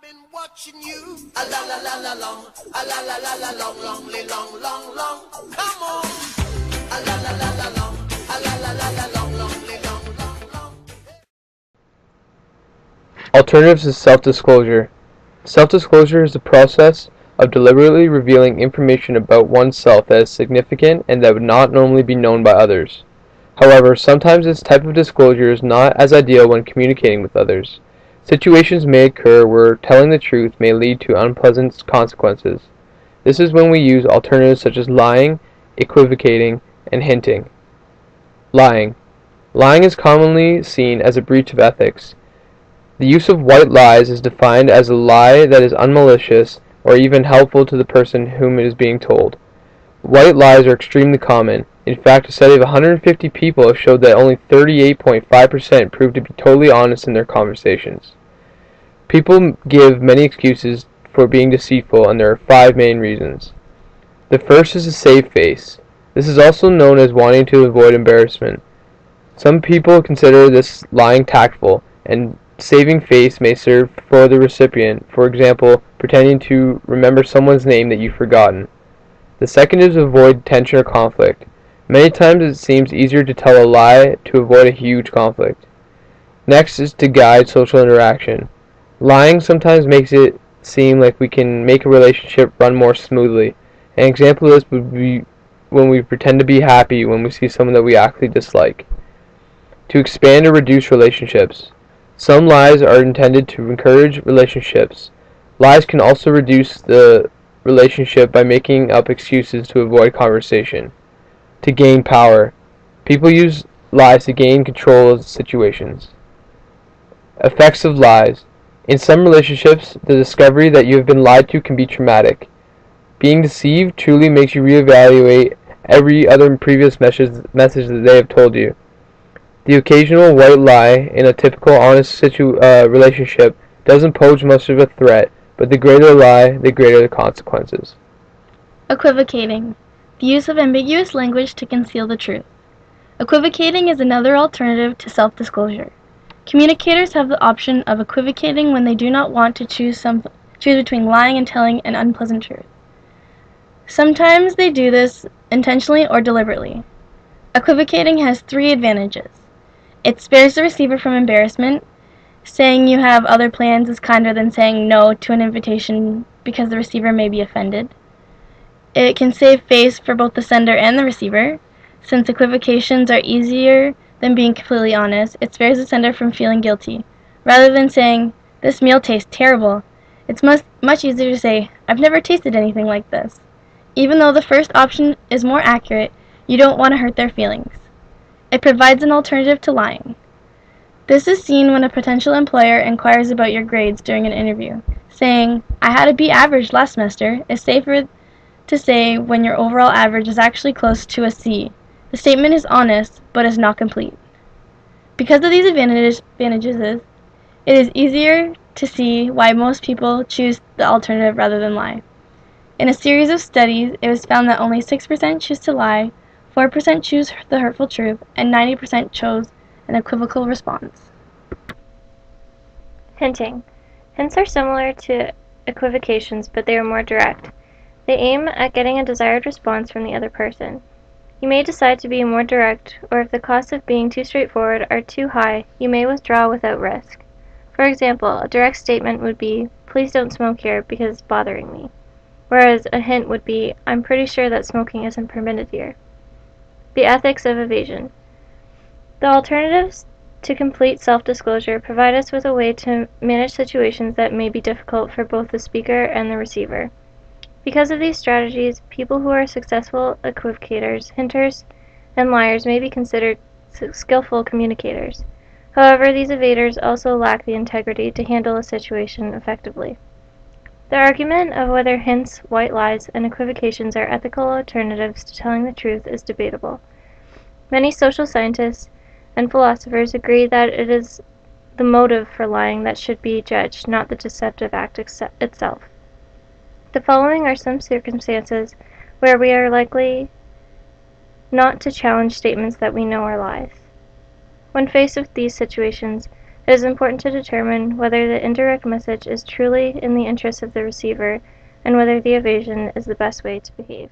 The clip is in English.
been watching you. A la la la la long, a la la la la long, long, long, long, long. Come on. A la la la la long, a la la la la long, long, long, long. Alternatives to self-disclosure. Self-disclosure is the process of deliberately revealing information about oneself that is significant and that would not normally be known by others. However, sometimes this type of disclosure is not as ideal when communicating with others. Situations may occur where telling the truth may lead to unpleasant consequences. This is when we use alternatives such as lying, equivocating, and hinting. Lying. Lying is commonly seen as a breach of ethics. The use of white lies is defined as a lie that is unmalicious or even helpful to the person whom it is being told. White lies are extremely common. In fact, a study of 150 people have showed that only 38.5% proved to be totally honest in their conversations. People give many excuses for being deceitful, and there are 5 main reasons. The first is to save face. This is also known as wanting to avoid embarrassment. Some people consider this lying tactful, and saving face may serve for the recipient, for example, pretending to remember someone's name that you've forgotten. The second is to avoid tension or conflict. Many times it seems easier to tell a lie to avoid a huge conflict. Next is to guide social interaction. Lying sometimes makes it seem like we can make a relationship run more smoothly. An example of this would be when we pretend to be happy when we see someone that we actually dislike. To expand or reduce relationships. Some lies are intended to encourage relationships. Lies can also reduce the relationship by making up excuses to avoid conversation. To gain power. People use lies to gain control of situations. Effects of lies. In some relationships, the discovery that you have been lied to can be traumatic. Being deceived truly makes you reevaluate every other previous message that they have told you. The occasional white lie in a typical honest relationship doesn't pose much of a threat, but the greater the lie, the greater the consequences. Equivocating. The use of ambiguous language to conceal the truth. Equivocating is another alternative to self-disclosure. Communicators have the option of equivocating when they do not want to choose between lying and telling an unpleasant truth. Sometimes they do this intentionally or deliberately. Equivocating has 3 advantages. It spares the receiver from embarrassment. Saying you have other plans is kinder than saying no to an invitation because the receiver may be offended. It can save face for both the sender and the receiver. Since equivocations are easier than being completely honest, it spares the sender from feeling guilty. Rather than saying, "This meal tastes terrible," it's much easier to say, "I've never tasted anything like this." Even though the first option is more accurate, you don't want to hurt their feelings. It provides an alternative to lying. This is seen when a potential employer inquires about your grades during an interview. Saying, "I had a B average last semester," is safer to say when your overall average is actually close to a C. The statement is honest, but is not complete. Because of these advantages, it is easier to see why most people choose the alternative rather than lie. In a series of studies, it was found that only 6% choose to lie, 4% choose the hurtful truth, and 90% chose an equivocal response. Hinting. Hints are similar to equivocations, but they are more direct. They aim at getting a desired response from the other person. You may decide to be more direct, or if the costs of being too straightforward are too high, you may withdraw without risk. For example, a direct statement would be, "Please don't smoke here because it's bothering me," whereas a hint would be, "I'm pretty sure that smoking isn't permitted here." The ethics of evasion. The alternatives to complete self-disclosure provide us with a way to manage situations that may be difficult for both the speaker and the receiver. Because of these strategies, people who are successful equivocators, hinters, and liars may be considered skillful communicators. However, these evaders also lack the integrity to handle a situation effectively. The argument of whether hints, white lies, and equivocations are ethical alternatives to telling the truth is debatable. Many social scientists and philosophers agree that it is the motive for lying that should be judged, not the deceptive act itself. The following are some circumstances where we are likely not to challenge statements that we know are lies. When faced with these situations, It is important to determine whether the indirect message is truly in the interest of the receiver and whether the evasion is the best way to behave.